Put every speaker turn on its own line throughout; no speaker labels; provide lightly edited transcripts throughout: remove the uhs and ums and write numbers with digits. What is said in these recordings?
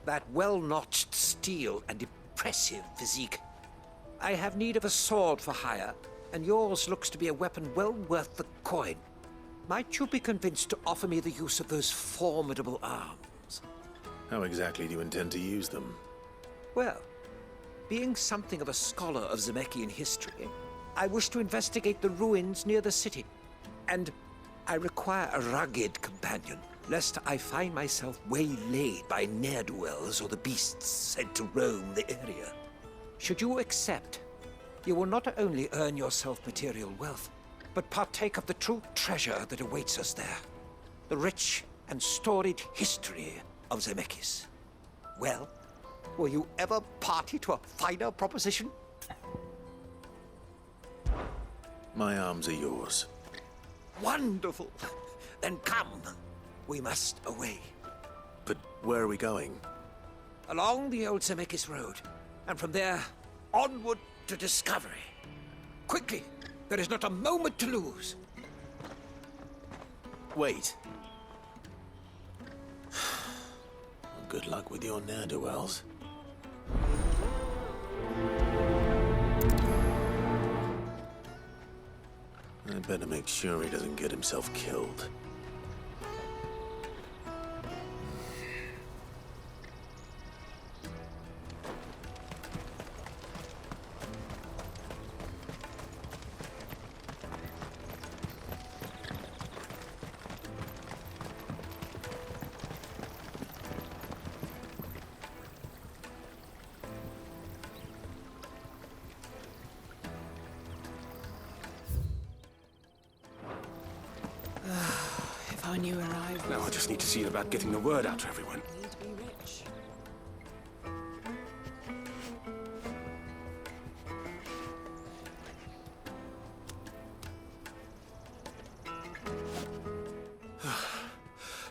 That well-notched steel and impressive physique. I have need of a sword for hire, and yours looks to be a weapon well worth the coin. Might you be convinced to offer me the use of those formidable arms?
How exactly do you intend to use them?
Well, being something of a scholar of Zemeckis history, I wish to investigate the ruins near the city. And I require a rugged companion, lest I find myself waylaid by ne'er-do-wells or the beasts sent to roam the area. Should you accept, you will not only earn yourself material wealth, but partake of the true treasure that awaits us there. The rich and storied history of Zemeckis. Well, will you ever party to a finer proposition?
My arms are yours.
Wonderful! Then come. We must away.
But where are we going?
Along the old Zemeckis Road, and from there, onward to discovery. Quickly! There is not a moment to lose.
Wait. Good luck with your ne'er-do-wells. I better make sure he doesn't get himself killed.
If I knew where I was...
Now I just need to see about getting the word out to everyone.
Need to be rich.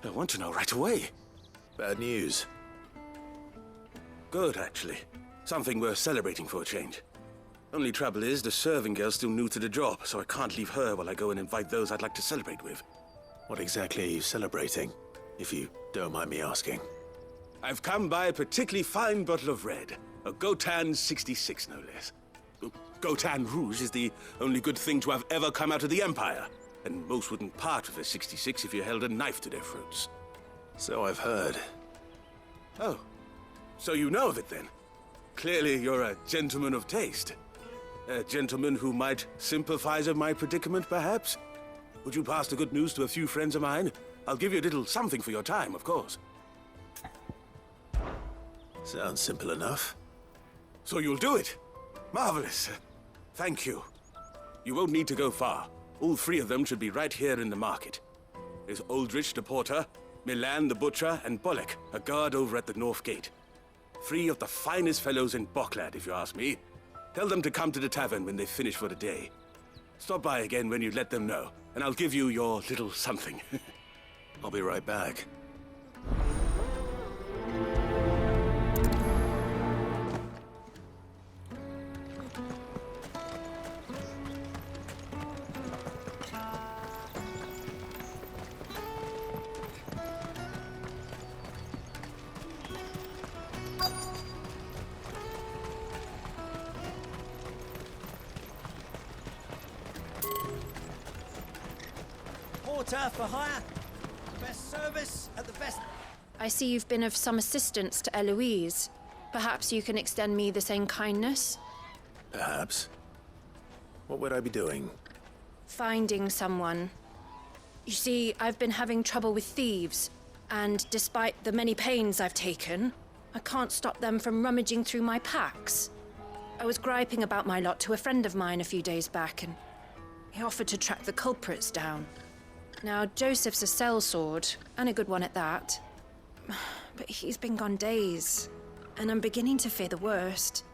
I want to know right away.
Bad news.
Good, actually. Something worth celebrating for a change. Only trouble is, the serving girl's still new to the job, so I can't leave her while I go and invite those I'd like to celebrate with.
What exactly are you celebrating, if you don't mind me asking?
I've come by a particularly fine bottle of red. A Gotan 66, no less. Gotan Rouge is the only good thing to have ever come out of the Empire. And most wouldn't part with a 66 if you held a knife to their throats.
So I've heard.
Oh, so you know of it then? Clearly you're a gentleman of taste. A gentleman who might sympathize with my predicament, perhaps? Would you pass the good news to a few friends of mine? I'll give you a little something for your time, of course.
Sounds simple enough.
So you'll do it? Marvelous. Thank you. You won't need to go far. All three of them should be right here in the market. There's Aldrich the porter, Milan the butcher, and Bolek, a guard over at the north gate. Three of the finest fellows in Boklad, if you ask me. Tell them to come to the tavern when they finish for the day. Stop by again when you let them know, and I'll give you your little something.
I'll be right back.
Porter for hire. Best service at the best...
I see you've been of some assistance to Eloise. Perhaps you can extend me the same kindness?
Perhaps. What would I be doing?
Finding someone. You see, I've been having trouble with thieves, and despite the many pains I've taken, I can't stop them from rummaging through my packs. I was griping about my lot to a friend of mine a few days back, and he offered to track the culprits down. Now, Joseph's a sellsword, and a good one at that. But he's been gone days, and I'm beginning to fear the worst.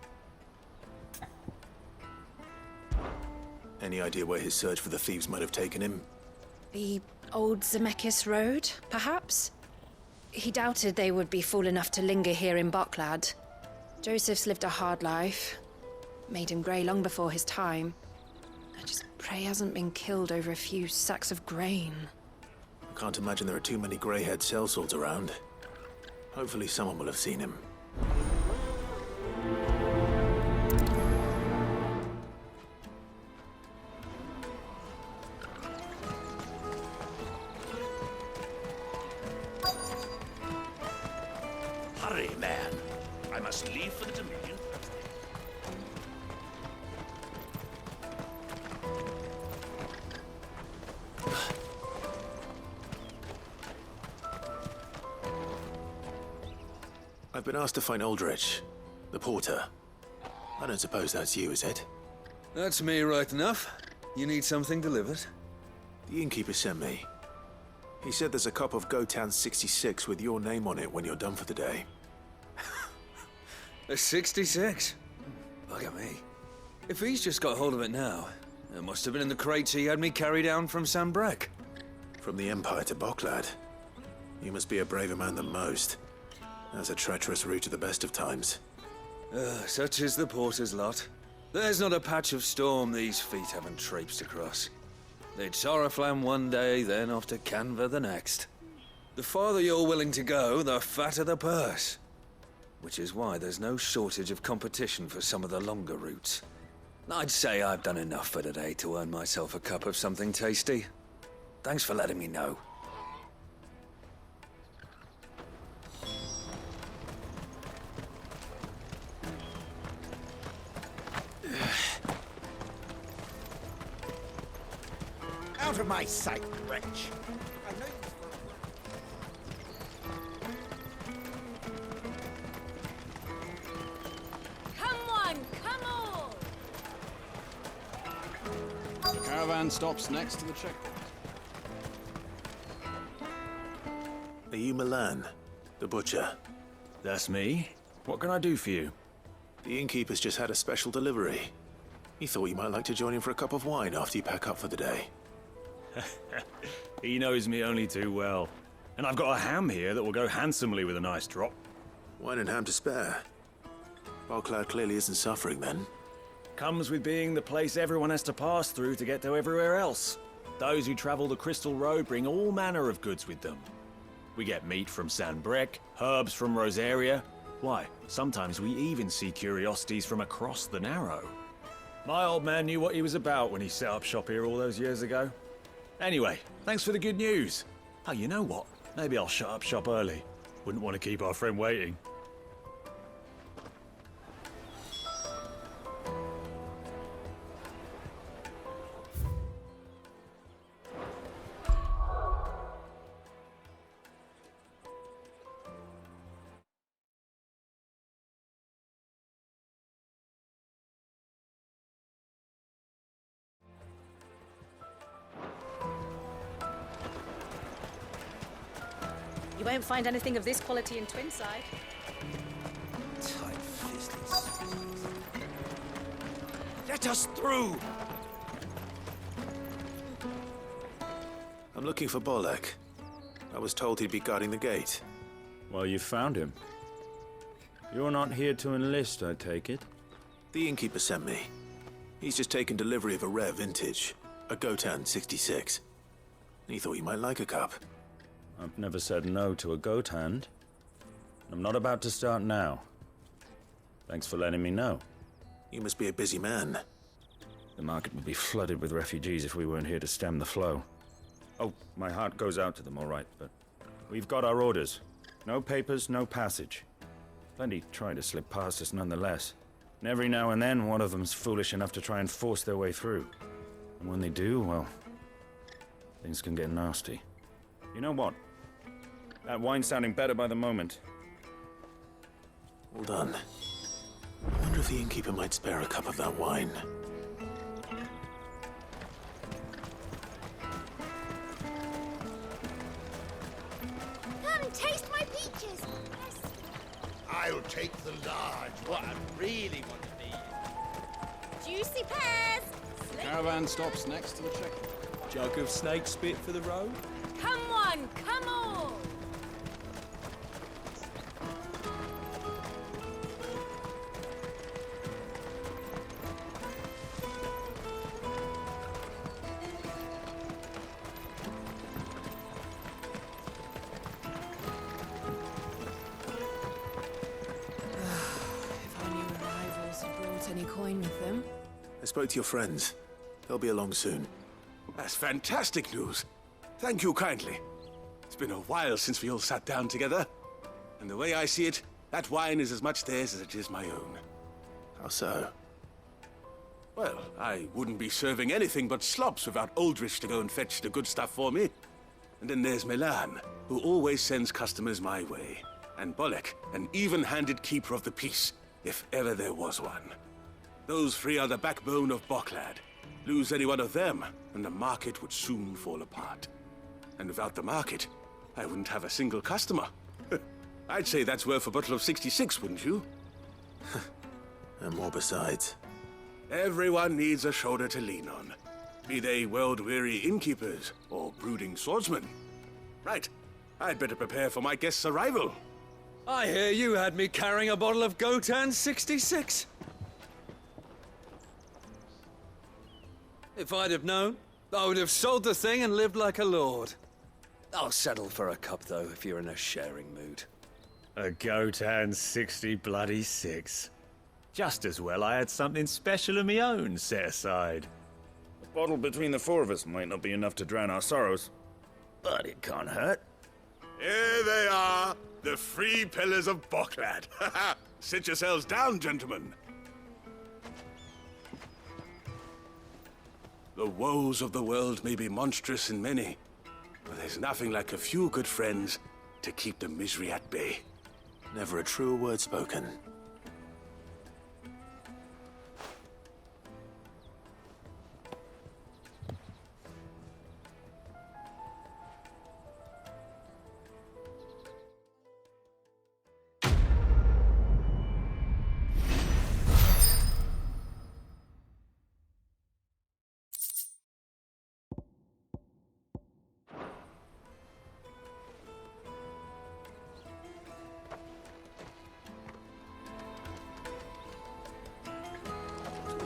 Any idea where his search for the thieves might have taken him?
The old Zemeckis Road, perhaps? He doubted they would be fool enough to linger here in Boklad. Joseph's lived a hard life. Made him grey long before his time. I just pray he hasn't been killed over a few sacks of grain.
I can't imagine there are too many grey-haired sellswords around. Hopefully someone will have seen him.
Hurry, man. I must leave for the Dominion.
I've been asked to find Aldrich, the porter. I don't suppose that's you, is it?
That's me, right enough. You need something delivered?
The innkeeper sent me. He said there's a cup of Gotan 66 with your name on it when you're done for the day.
A 66? Bugger me. If he's just got hold of it now, it must have been in the crates he had me carry down from Sambrek.
From the Empire to Boklad. You must be a braver man than most. That's a treacherous route at the best of times.
Such is the porter's lot. There's not a patch of storm these feet haven't traipsed across. They'd Oriflamme one day, then off to Canva the next. The farther you're willing to go, the fatter the purse. Which is why there's no shortage of competition for some of the longer routes. I'd say I've done enough for today to earn myself a cup of something tasty. Thanks for letting me know.
Out of my sight, wretch! I know you
Come on, come on!
The caravan stops next to the checkpoint.
Are you Milan, the butcher?
That's me. What can I do for you?
The innkeeper's just had a special delivery. He thought you might like to join him for a cup of wine after you pack up for the day.
He knows me only too well. And I've got a ham here that will go handsomely with a nice drop.
Wine and ham to spare. Boklad clearly isn't suffering then.
Comes with being the place everyone has to pass through to get to everywhere else. Those who travel the Crystal Road bring all manner of goods with them. We get meat from Sanbrek, herbs from Rosaria. Why, sometimes we even see curiosities from across the Narrow. My old man knew what he was about when he set up shop here all those years ago. Anyway, thanks for the good news. Oh, you know what? Maybe I'll shut up shop early. Wouldn't want to keep our friend waiting.
You won't find anything of this quality in Twinside.
tight-fisted. Let us through!
I'm looking for Bolek. I was told he'd be guarding the gate.
Well, you found him. You're not here to enlist, I take it?
The innkeeper sent me. He's just taken delivery of a rare vintage, a Gotan 66. He thought you might like a cup.
I've never said no to a goat hand. I'm not about to start now. Thanks for letting me know.
You must be a busy man.
The market would be flooded with refugees if we weren't here to stem the flow. Oh, my heart goes out to them, all right, but we've got our orders. No papers, no passage. Plenty try to slip past us nonetheless. And every now and then, one of them's foolish enough to try and force their way through. And when they do, well, things can get nasty. You know what? That wine's sounding better by the moment.
Well done. I wonder if the innkeeper might spare a cup of that wine.
Come, taste my peaches!
I'll take the large one.
What I really want to be.
Juicy pears!
The caravan stops next to the checkpoint.
Jug of snake spit for the road?
Come on, come on!
any coin with them?
I spoke to your friends. They'll be along soon.
That's fantastic news. Thank you kindly. It's been a while since we all sat down together. And the way I see it, that wine is as much theirs as it is my own.
How so?
Well, I wouldn't be serving anything but slops without Aldrich to go and fetch the good stuff for me. And then there's Milan, who always sends customers my way. And Bolek, an even-handed keeper of the peace, if ever there was one. Those three are the backbone of Boklad. Lose any one of them, and the market would soon fall apart. And without the market, I wouldn't have a single customer. I'd say that's worth a bottle of 66, wouldn't you?
And more besides.
Everyone needs a shoulder to lean on. Be they world-weary innkeepers or brooding swordsmen. Right, I'd better prepare for my guest's arrival.
I hear you had me carrying a bottle of Gotan 66. If I'd have known, I would have sold the thing and lived like a lord. I'll settle for a cup, though, if you're in a sharing mood.
A Gotan 60 bloody 6. Just as well I had something special of my own set aside.
A bottle between the four of us might not be enough to drown our sorrows, but it can't hurt.
Here they are, the three pillars of Boklad. Sit yourselves down, gentlemen. The woes of the world may be monstrous and many, but there's nothing like a few good friends to keep the misery at bay.
Never a truer word spoken.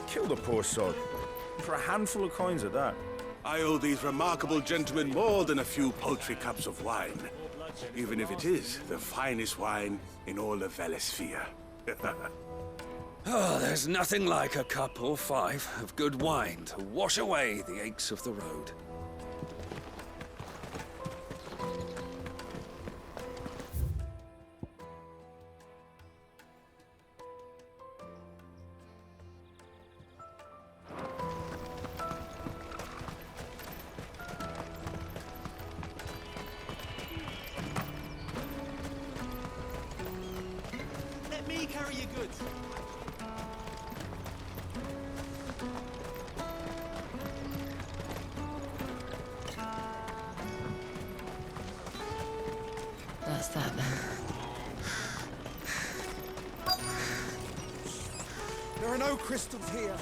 Kill the poor sod. For a handful of coins at that.
I owe these remarkable gentlemen more than a few paltry cups of wine, even if it is the finest wine in all of Valesphere.
Oh, there's nothing like a cup or five of good wine to wash away the aches of the road.
Let me carry your goods.
That's that then.
There are no crystals here.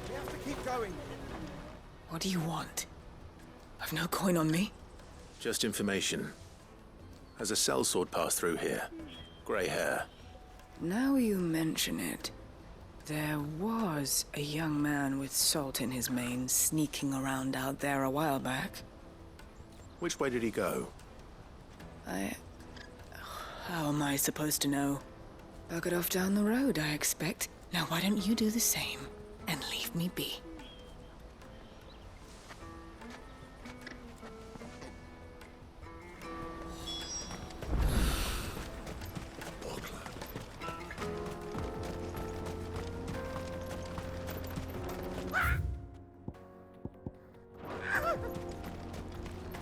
We have to keep going.
What do you want? I've no coin on me.
Just information. Has a sellsword passed through here? Grey hair.
Now you mention it, there was a young man with salt in his mane sneaking around out there a while back.
Which way did he go?
How am I supposed to know? Buggered off down the road, I expect. Now why don't you do the same and leave me be?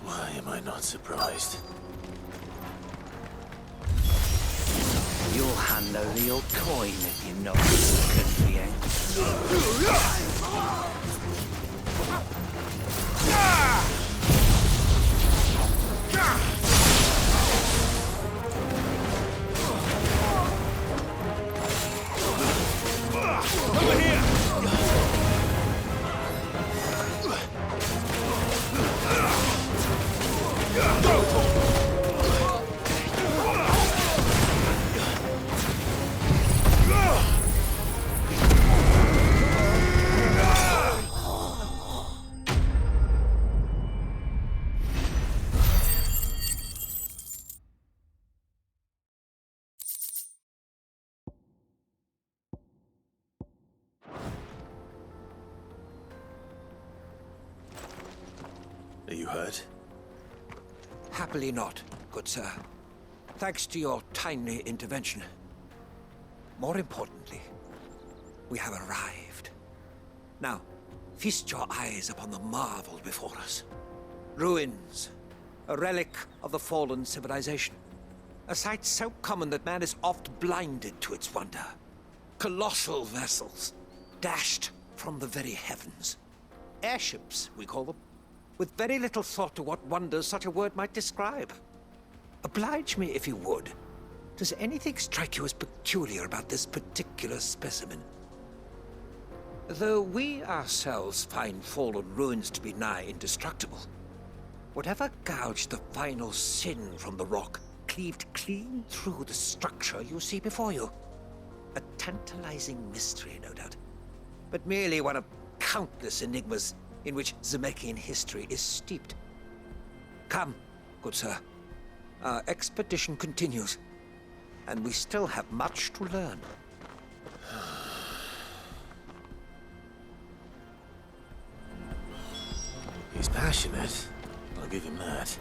Why am I not surprised?
You'll hand over your coin if you're not good for
Over here!
Are you hurt?
Happily not, good sir. Thanks to your timely intervention. More importantly, we have arrived. Now, feast your eyes upon the marvel before us. Ruins, a relic of the fallen civilization. A sight so common that man is oft blinded to its wonder. Colossal vessels, dashed from the very heavens. Airships, we call them, with very little thought to what wonders such a word might describe. Oblige me if you would. Does anything strike you as peculiar about this particular specimen? Though we ourselves find fallen ruins to be nigh indestructible, whatever gouged the final sin from the rock cleaved clean through the structure you see before you. A tantalizing mystery, no doubt, but merely one of countless enigmas in which Zemeckis history is steeped. Come, good sir. Our expedition continues, and we still have much to learn.
He's passionate. I'll give him that.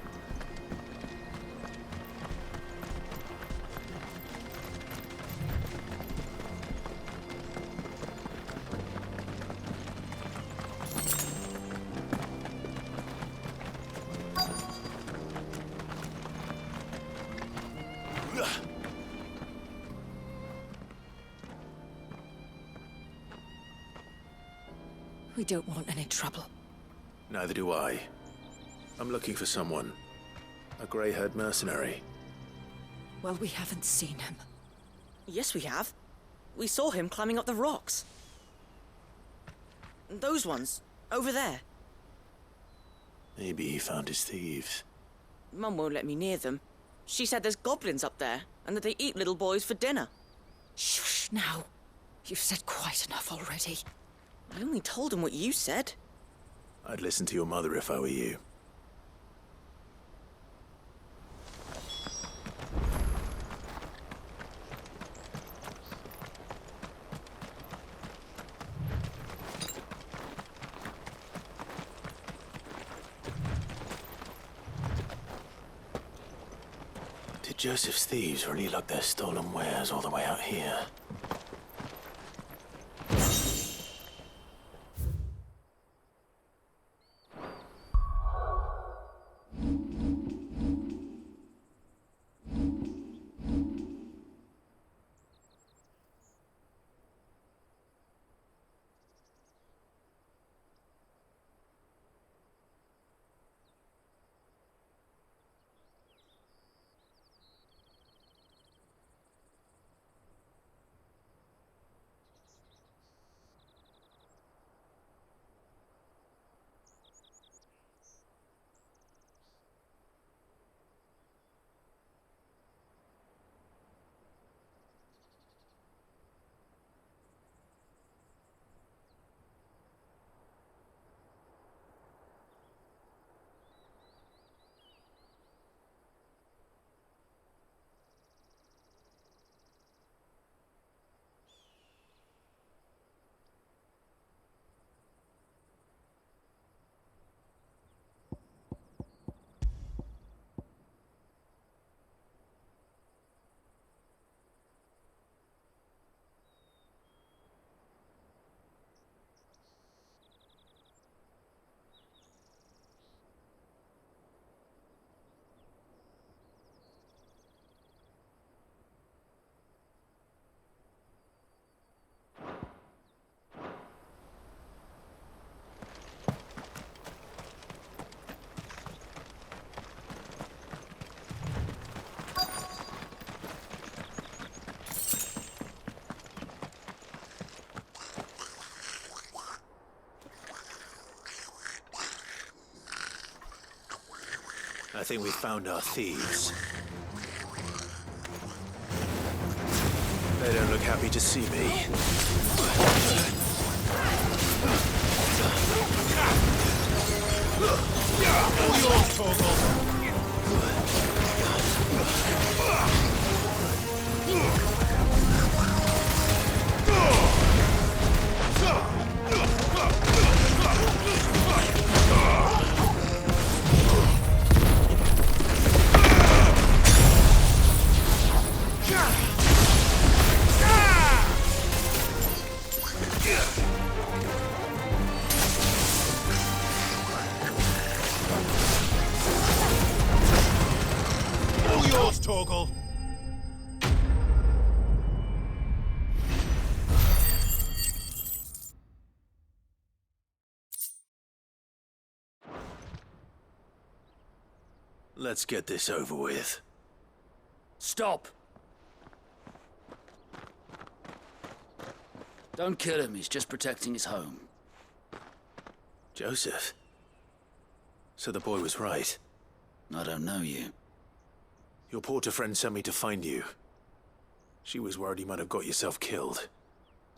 We don't want any trouble.
Neither do I. I'm looking for someone. A grey-haired mercenary.
Well, we haven't seen him. Yes, we have. We saw him climbing up the rocks. Those ones, over there.
Maybe he found his thieves.
Mum won't let me near them. She said there's goblins up there, and that they eat little boys for dinner. Shush, now. You've said quite enough already. I only told him what you said.
I'd listen to your mother if I were you. Did Joseph's thieves really lug their stolen wares all the way out here? I think we found our thieves. They don't look happy to see me.
All yours, Torgal.
Let's get this over with.
Stop! Don't kill him, he's just protecting his home.
Joseph? So the boy was right.
I don't know you.
Your porter friend sent me to find you. She was worried you might have got yourself killed.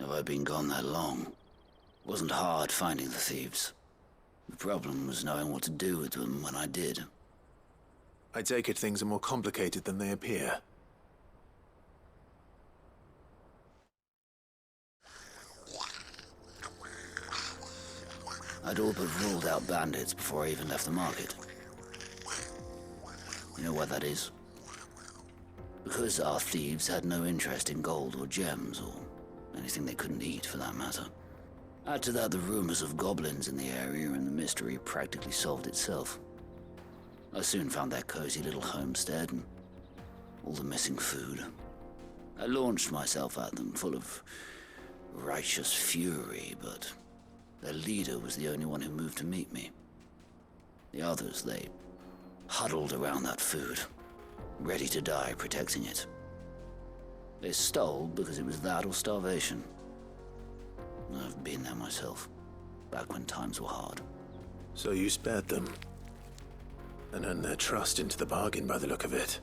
Have I been gone that long? It wasn't hard finding the thieves. The problem was knowing what to do with them when I did.
I take it things are more complicated than they appear.
I'd all but ruled out bandits before I even left the market. You know why that is? Because our thieves had no interest in gold or gems, or anything they couldn't eat for that matter. Add to that the rumors of goblins in the area, and the mystery practically solved itself. I soon found their cozy little homestead and all the missing food. I launched myself at them, full of righteous fury, but their leader was the only one who moved to meet me. The others, they huddled around that food, ready to die protecting it. They stole because it was that or starvation. I've been there myself, back when times were hard.
So you spared them? And earned their trust into the bargain by the look of it.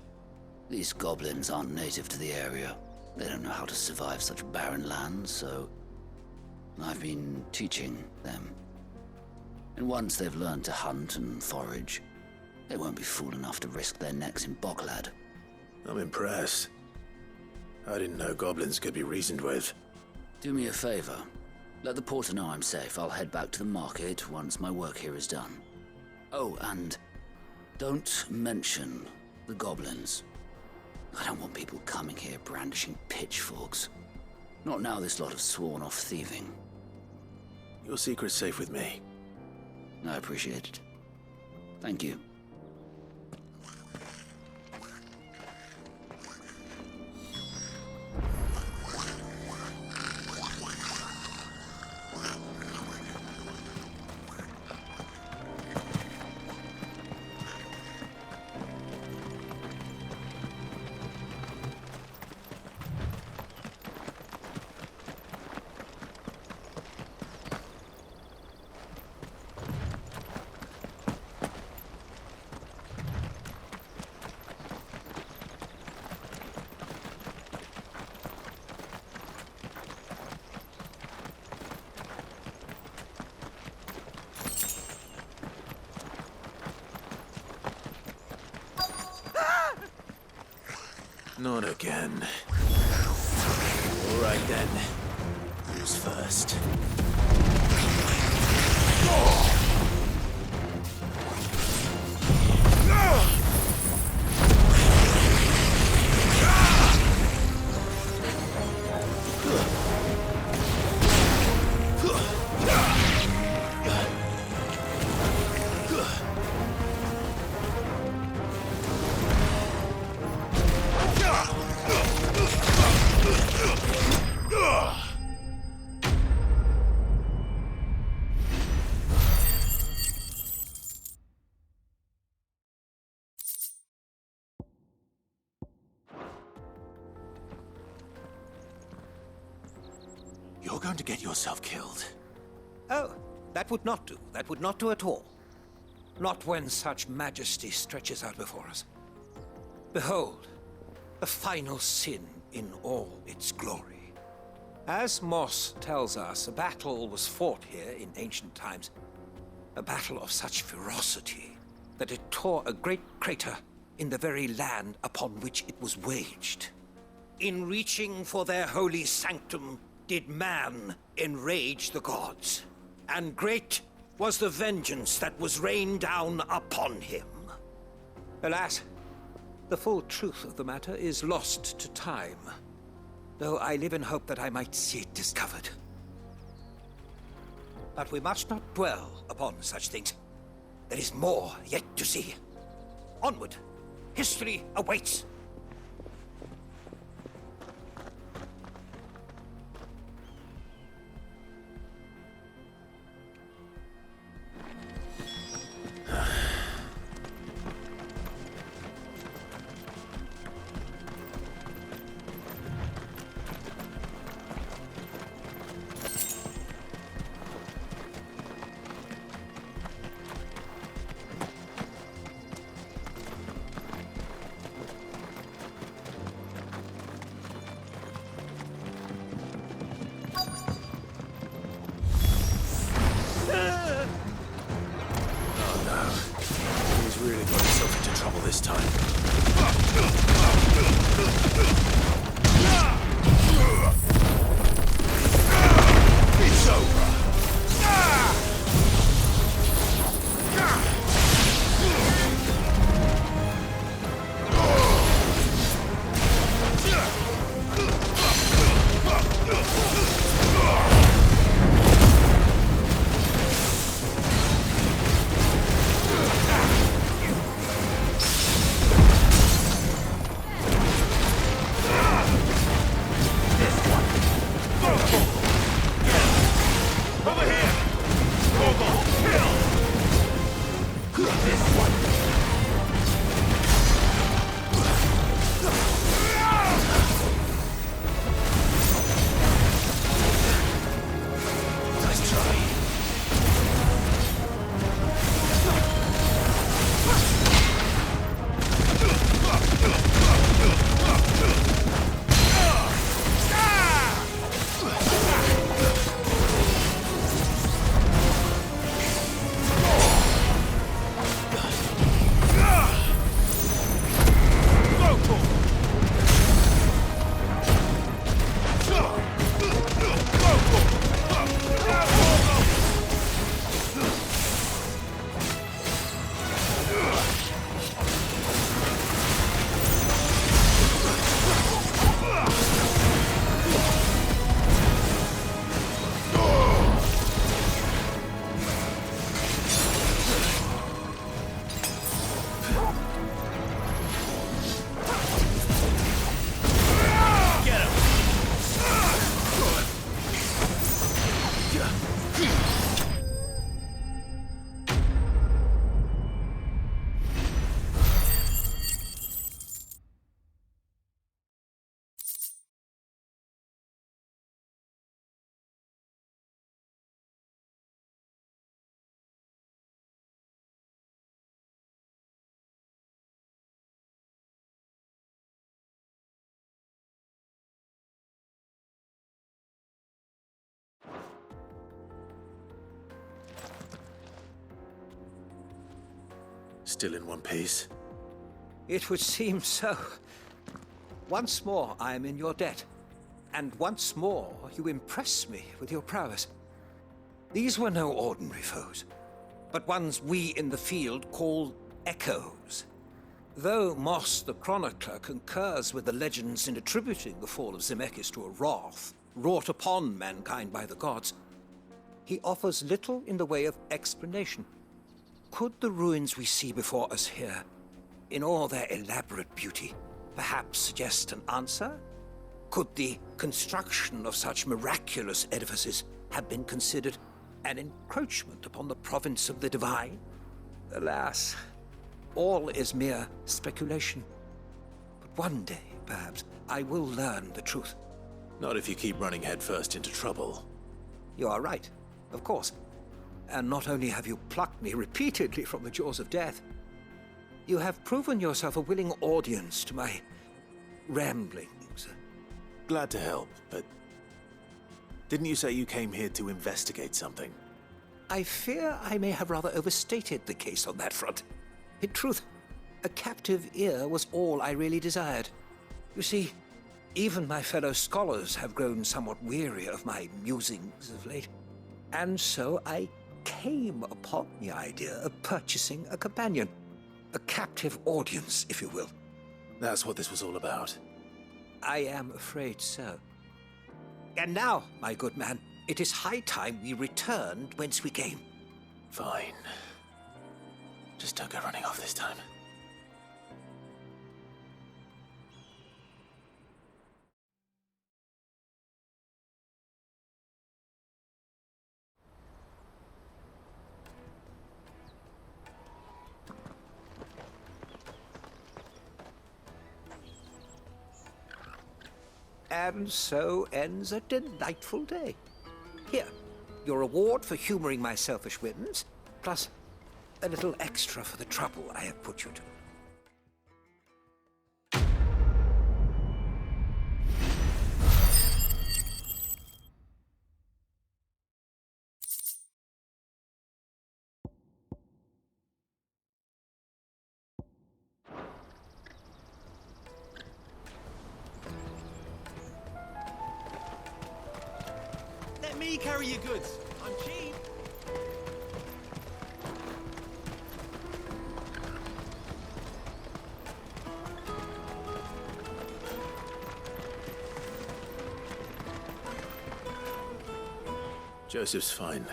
These goblins aren't native to the area. They don't know how to survive such barren lands, so I've been teaching them. And once they've learned to hunt and forage, they won't be fool enough to risk their necks in Bocklad.
I'm impressed. I didn't know goblins could be reasoned with.
Do me a favor. Let the porter know I'm safe. I'll head back to the market once my work here is done. Oh, and don't mention the goblins. I don't want people coming here brandishing pitchforks. Not now this lot have sworn off thieving.
Your secret's safe with me.
I appreciate it. Thank you.
Not again. All right then. Who's first? You're going to get yourself killed.
Oh, that would not do. That would not do at all. Not when such majesty stretches out before us. Behold, the final sin in all its glory. As Moss tells us, a battle was fought here in ancient times. A battle of such ferocity that it tore a great crater in the very land upon which it was waged. In reaching for their holy sanctum, did man enrage the gods, and great was the vengeance that was rained down upon him. Alas, The full truth of the matter is lost to time, though I live in hope that I might see it discovered. But we must not dwell upon such things. There is more yet to see. Onward! History awaits!
Really got himself into trouble this time. It's over. Still in one piece?
It would seem so. Once more I am in your debt, and once more you impress me with your prowess. These were no ordinary foes, but ones we in the field call echoes. Though Moss the Chronicler concurs with the legends in attributing the fall of Zemeckis to a wrath wrought upon mankind by the gods, he offers little in the way of explanation. Could the ruins we see before us here, in all their elaborate beauty, perhaps suggest an answer? Could the construction of such miraculous edifices have been considered an encroachment upon the province of the divine? Alas, all is mere speculation. But one day, perhaps, I will learn the truth.
Not if you keep running headfirst into trouble.
You are right, of course. And not only have you plucked me repeatedly from the jaws of death, you have proven yourself a willing audience to my ramblings.
Glad to help, but didn't you say you came here to investigate something?
I fear I may have rather overstated the case on that front. In truth, a captive ear was all I really desired. You see, even my fellow scholars have grown somewhat weary of my musings of late, and so I came upon the idea of purchasing a companion. A captive audience, if you will.
That's what this was all about.
I am afraid so. And now, my good man, it is high time we returned whence we came.
Fine. Just don't go running off this time.
And so ends a delightful day. Here, your reward for humoring my selfish whims, plus a little extra for the trouble I have put you to.
Let me carry your goods. I'm cheap.
Joseph's fine.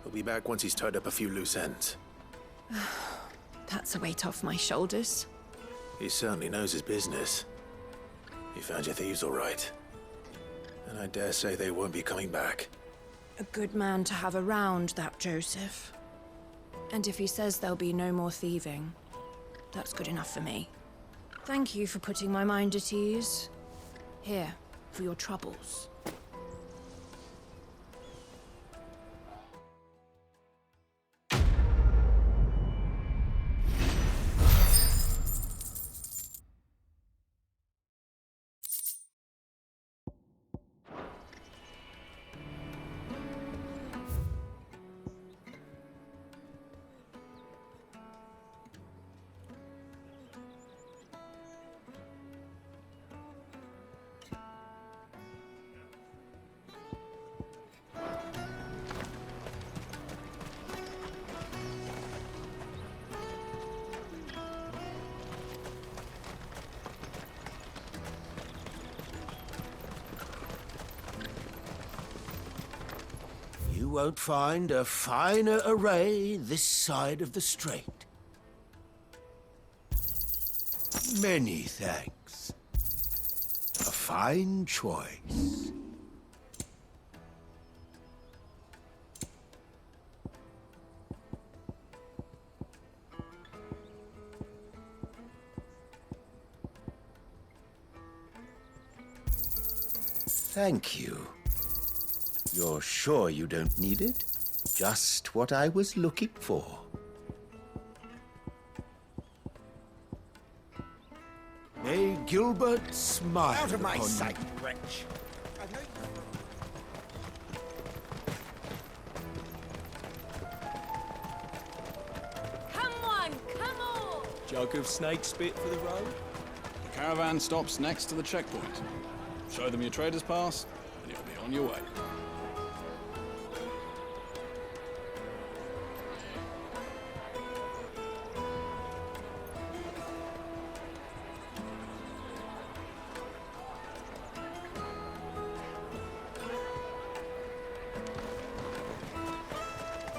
He'll be back once he's tied up a few loose ends.
That's a weight off my shoulders.
He certainly knows his business. He found your thieves all right. And I dare say they won't be coming back.
A good man to have around, that Joseph. And if he says there'll be no more thieving, that's good enough for me. Thank you for putting my mind at ease. Here, for your troubles.
You won't find a finer array this side of the strait. Many thanks. A fine choice. Thank you. You're sure you don't need it? Just what I was looking for. May Gilbert smile
Out of my
upon
sight,
you.
wretch.
Come on, come on!
Jug of snake spit for the road?
The caravan stops next to the checkpoint. Show them your trader's pass, and you'll be on your way.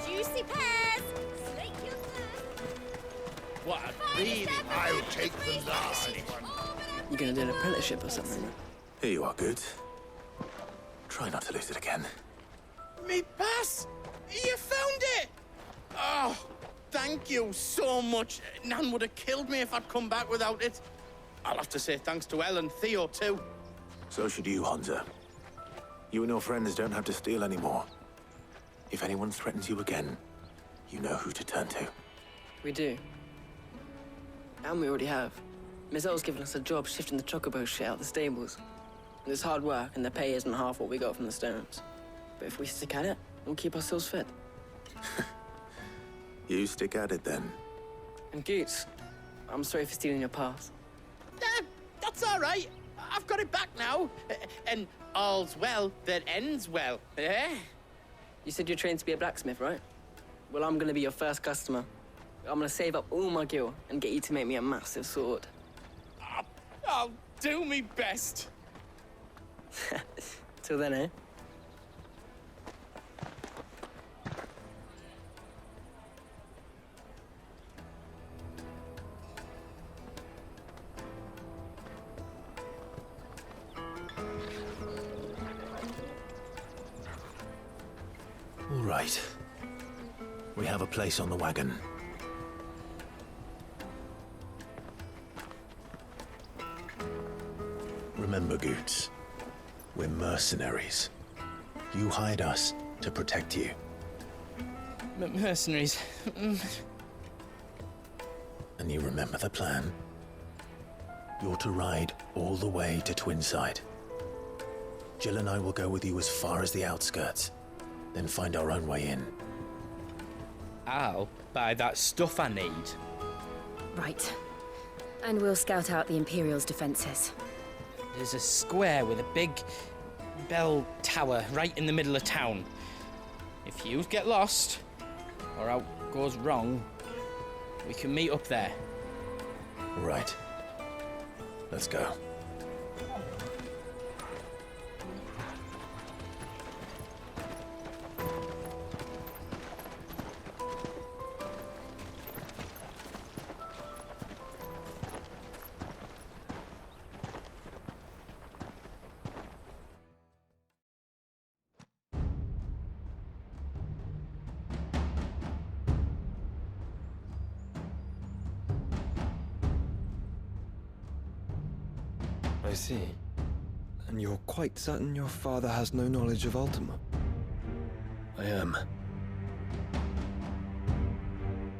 Juicy pears! Slake your thirst!
What? Really? I'll take the large one.
You're gonna do an apprenticeship or something?
Here you are, good. Try not to lose it again.
Me pass! You found it! Oh, thank you so much. Nan would have killed me if I'd come back without it. I'll have to say thanks to Elle and Theo, too.
So should you, Hunter. You and your friends don't have to steal anymore. If anyone threatens you again, you know who to turn to.
We do. And we already have. Miss L's given us a job shifting the chocobo shit out the stables. It's hard work, and the pay isn't half what we got from the Stones. But if we stick at it, we'll keep ourselves fit.
You stick at it, then.
And Goots, I'm sorry for stealing your pass.
That's all right. I've got it back now. And all's well that ends well, eh?
You said you're trained to be a blacksmith, right? Well, I'm gonna be your first customer. I'm gonna save up all my gil and get you to make me a massive sword.
I'll do me best.
Till then, eh?
All right. We have a place on the wagon. Remember, Goots, we're mercenaries. You hired us to protect you.
Mercenaries.
And you remember the plan? You're to ride all the way to Twinside. Jill and I will go with you as far as the outskirts, then find our own way in.
I'll buy that stuff I need.
Right. And we'll scout out the Imperial's defenses.
There's a square with a big bell tower right in the middle of town. If you get lost, or out goes wrong, we can meet up there.
Right. Let's go.
I see. And you're quite certain your father has no knowledge of Ultima?
I am.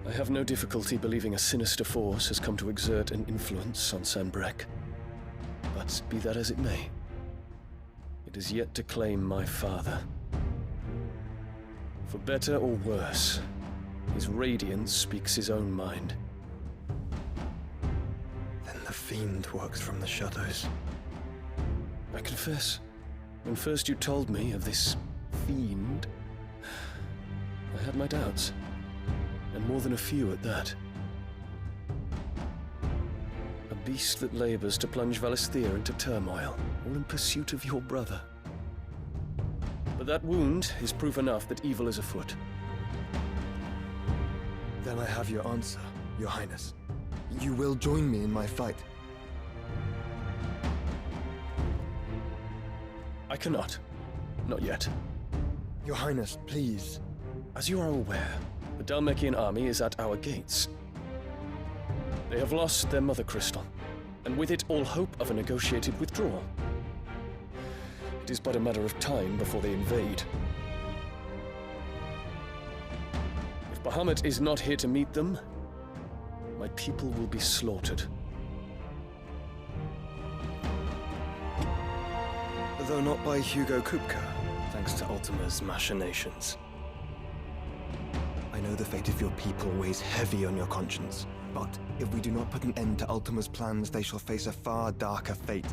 I have no difficulty believing a sinister force has come to exert an influence on Sanbreque. But be that as it may, it is yet to claim my father. For better or worse, his radiance speaks his own mind.
Then the Fiend works from the shadows.
I confess, when first you told me of this Fiend, I had my doubts. And more than a few at that. A beast that labors to plunge Valisthea into turmoil, all in pursuit of your brother. But that wound is proof enough that evil is afoot.
Then I have your answer, Your Highness. You will join me in my fight.
I cannot. Not yet.
Your Highness, please.
As you are aware, the Dhalmekian army is at our gates. They have lost their mother crystal, and with it all hope of a negotiated withdrawal. It is but a matter of time before they invade. If Bahamut is not here to meet them, my people will be slaughtered.
Though not by Hugo Kupka, thanks to Ultima's machinations. I know the fate of your people weighs heavy on your conscience, but if we do not put an end to Ultima's plans, they shall face a far darker fate.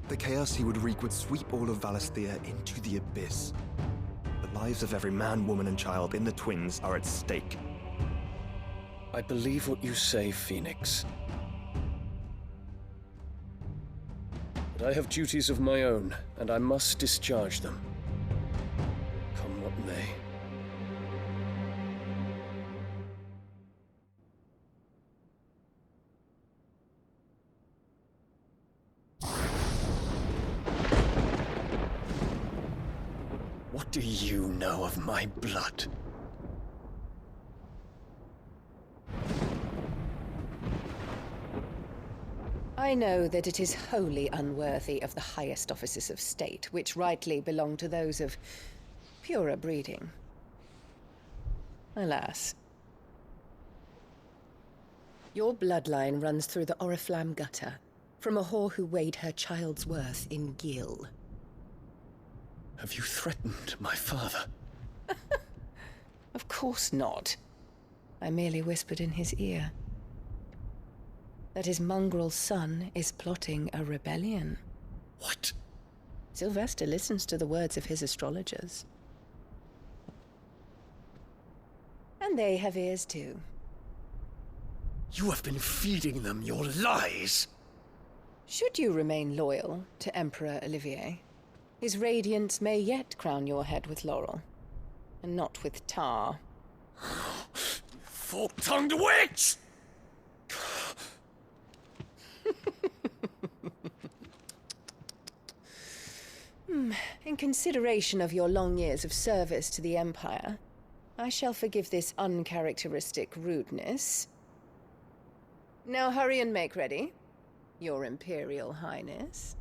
The chaos he would wreak would sweep all of Valisthea into the abyss. The lives of every man, woman, and child in the Twins are at stake.
I believe what you say, Phoenix. But I have duties of my own, and I must discharge them. Come what may. What do you know of my blood?
I know that it is wholly unworthy of the highest offices of state, which rightly belong to those of purer breeding. Alas. Your bloodline runs through the Oriflamme gutter, from a whore who weighed her child's worth in gil.
Have you threatened my father?
Of course not. I merely whispered in his ear that his mongrel son is plotting a rebellion.
What?
Sylvester listens to the words of his astrologers. And they have ears too.
You have been feeding them your lies!
Should you remain loyal to Emperor Olivier, his radiance may yet crown your head with laurel, and not with tar.
Fork-tongued witch!
In consideration of your long years of service to the Empire, I shall forgive this uncharacteristic rudeness. Now hurry and make ready, Your Imperial Highness.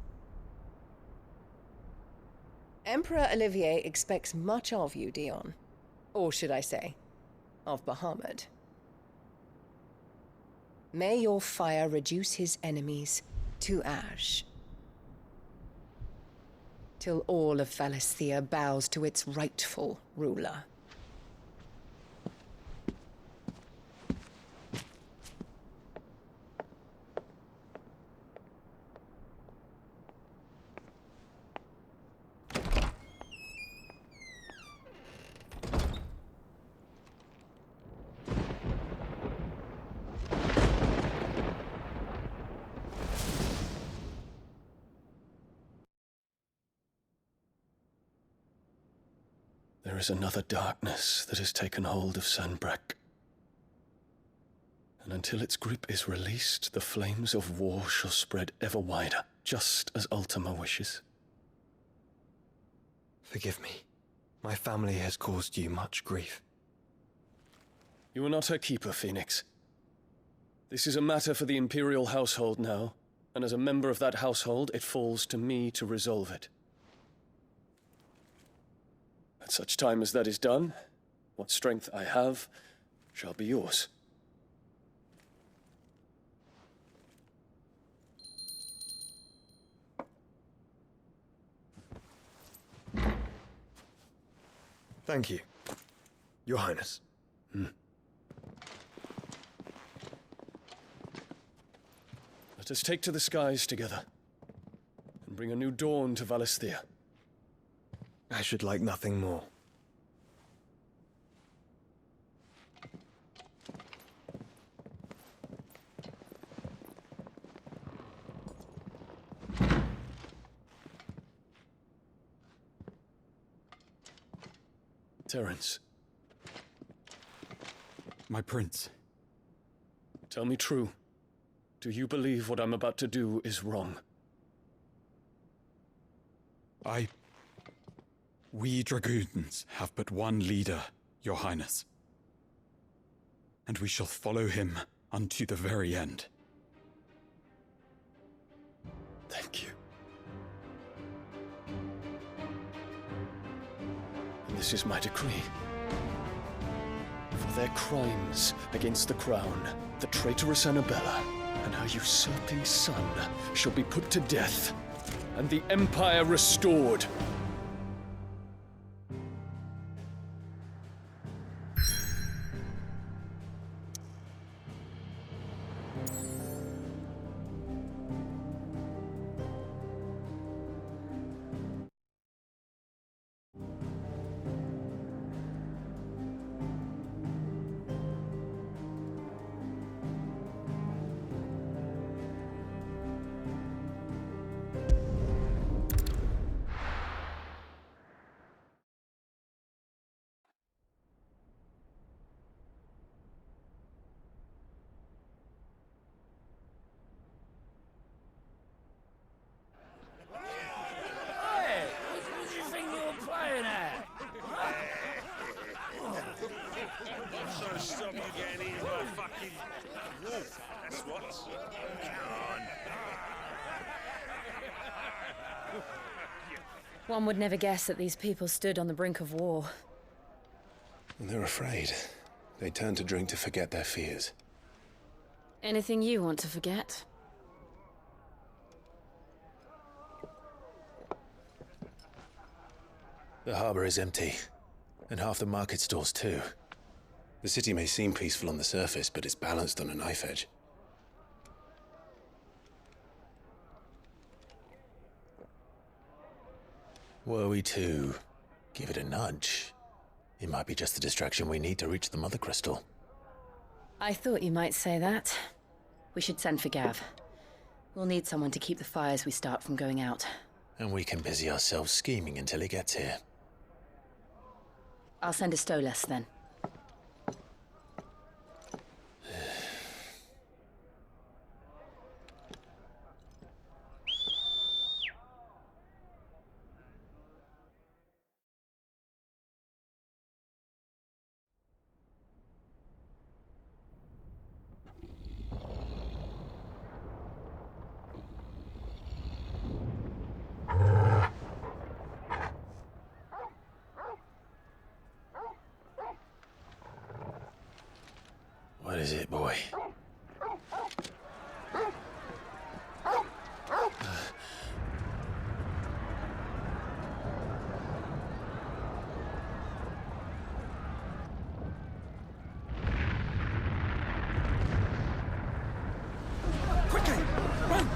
Emperor Olivier expects much of you, Dion. Or should I say, of Bahamut. May your fire reduce his enemies to ash, till all of Valisthea bows to its rightful ruler.
There is another darkness that has taken hold of Sanbreque. And until its grip is released, the flames of war shall spread ever wider, just as Ultima wishes.
Forgive me. My family has caused you much grief.
You are not her keeper, Phoenix. This is a matter for the Imperial household now, and as a member of that household, it falls to me to resolve it. At such time as that is done, what strength I have shall be yours.
Thank you, Your Highness.
Let us take to the skies together, and bring a new dawn to Valisthea.
I should like nothing more.
Terence.
My prince.
Tell me true. Do you believe what I'm about to do is wrong?
We dragoons have but one leader, Your Highness. And we shall follow him unto the very end.
Thank you. And this is my decree. For their crimes against the crown, the traitorous Annabella and her usurping son shall be put to death, and the Empire restored.
Stop you getting eaten by fucking wolf. That's what. Come on.
One would never guess that these people stood on the brink of war.
They're afraid. They turn to drink to forget their fears.
Anything you want to forget?
The harbor is empty, and half the market stalls too. The city may seem peaceful on the surface, but it's balanced on a knife edge. Were we to give it a nudge, it might be just the distraction we need to reach the Mother Crystal.
I thought you might say that. We should send for Gav. We'll need someone to keep the fires we start from going out.
And we can busy ourselves scheming until he gets here.
I'll send a Stolas then.
What is it, boy?
Quickly! Run!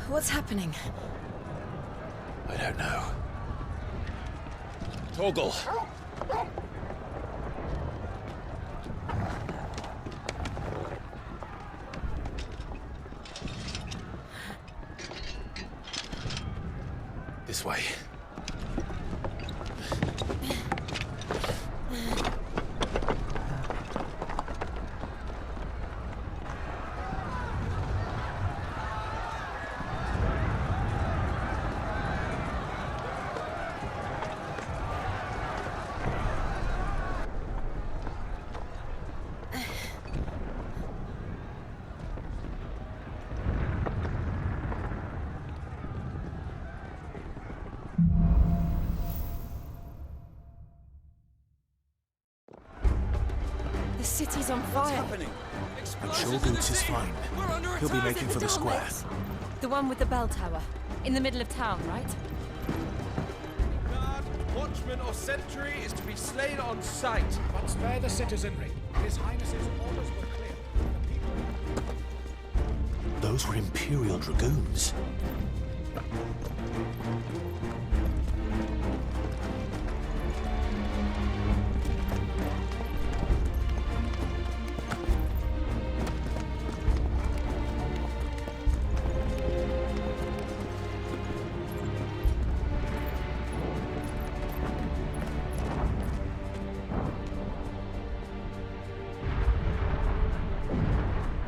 What's happening?
I don't know. Torgal! This way.
The city's on fire.
I'm sure Goots is fine. He'll be making for the square.
The one with the bell tower. In the middle of town, right?
Guard, watchman or sentry is to be slain on sight. But spare the citizenry. His Highness's orders were clear.
Those were Imperial Dragoons.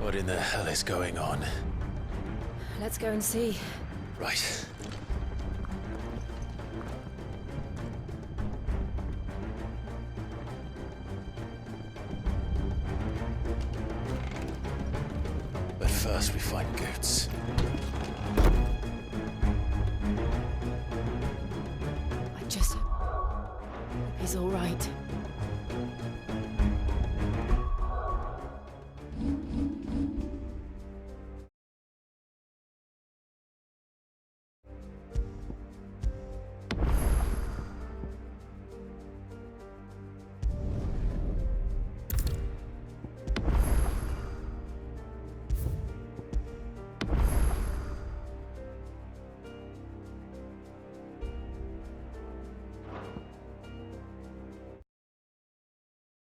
What in the hell is going on?
Let's go and see.
Right. But first we find Goots.
I just hope he's all right.